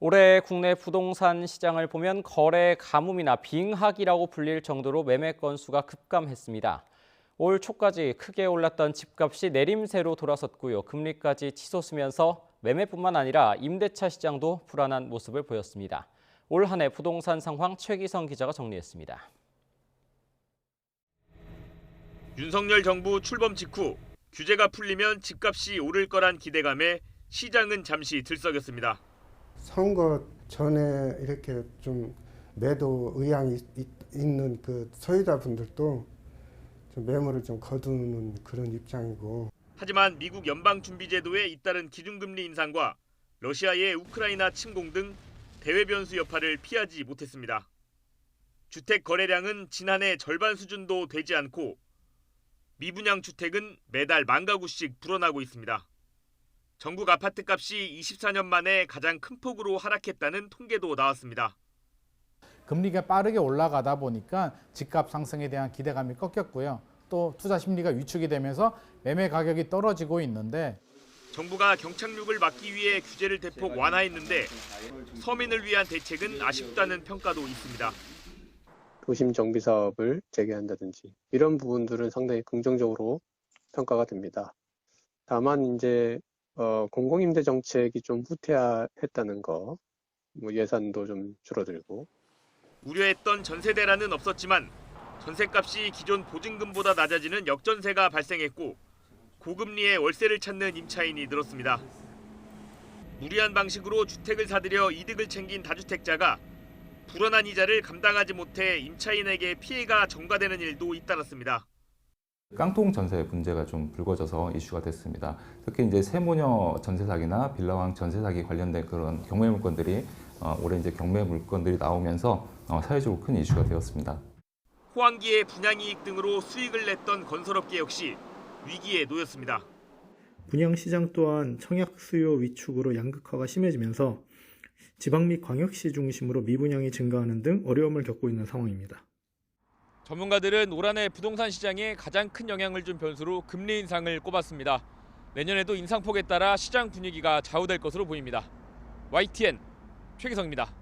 올해 국내 부동산 시장을 보면 거래 가뭄이나 빙하기라고 불릴 정도로 매매 건수가 급감했습니다. 올 초까지 크게 올랐던 집값이 내림세로 돌아섰고요. 금리까지 치솟으면서 매매뿐만 아니라 임대차 시장도 불안한 모습을 보였습니다. 올 한 해 부동산 상황 최기성 기자가 정리했습니다. 윤석열 정부 출범 직후 규제가 풀리면 집값이 오를 거란 기대감에 시장은 잠시 들썩였습니다. 선거 전에 이렇게 좀 매도 의향이 있는 그 소유자분들도 좀 매물을 좀 거두는 그런 입장이고. 하지만 미국 연방준비제도의 잇따른 기준금리 인상과 러시아의 우크라이나 침공 등 대외 변수 여파를 피하지 못했습니다. 주택 거래량은 지난해 절반 수준도 되지 않고 미분양 주택은 매달 10,000가구씩 불어나고 있습니다. 전국 아파트값이 24년 만에 가장 큰 폭으로 하락했다는 통계도 나왔습니다. 금리가 빠르게 올라가다 보니까 집값 상승에 대한 기대감이 꺾였고요. 또 투자 심리가 위축이 되면서 매매 가격이 떨어지고 있는데 정부가 경착륙을 막기 위해 규제를 대폭 완화했는데 서민을 위한 대책은 아쉽다는 평가도 있습니다. 도심 정비 사업을 재개한다든지 이런 부분들은 상당히 긍정적으로 평가가 됩니다. 다만 이제 공공임대 정책이 좀 후퇴했다는 거, 예산도 좀 줄어들고. 우려했던 전세 대란은 없었지만 전세값이 기존 보증금보다 낮아지는 역전세가 발생했고 고금리의 월세를 찾는 임차인이 늘었습니다. 무리한 방식으로 주택을 사들여 이득을 챙긴 다주택자가 불어난 이자를 감당하지 못해 임차인에게 피해가 전가되는 일도 잇따랐습니다. 깡통 전세 문제가 좀 불거져서 이슈가 됐습니다. 특히 이제 세모녀 전세 사기나 빌라왕 전세 사기 관련된 그런 경매 물건들이 올해 이제 경매 물건들이 나오면서 사회적으로 큰 이슈가 되었습니다. 호황기의 분양이익 등으로 수익을 냈던 건설업계 역시 위기에 놓였습니다. 분양시장 또한 청약 수요 위축으로 양극화가 심해지면서 지방 및 광역시 중심으로 미분양이 증가하는 등 어려움을 겪고 있는 상황입니다. 전문가들은 올 한 해 부동산 시장에 가장 큰 영향을 준 변수로 금리 인상을 꼽았습니다. 내년에도 인상폭에 따라 시장 분위기가 좌우될 것으로 보입니다. YTN 최기성입니다.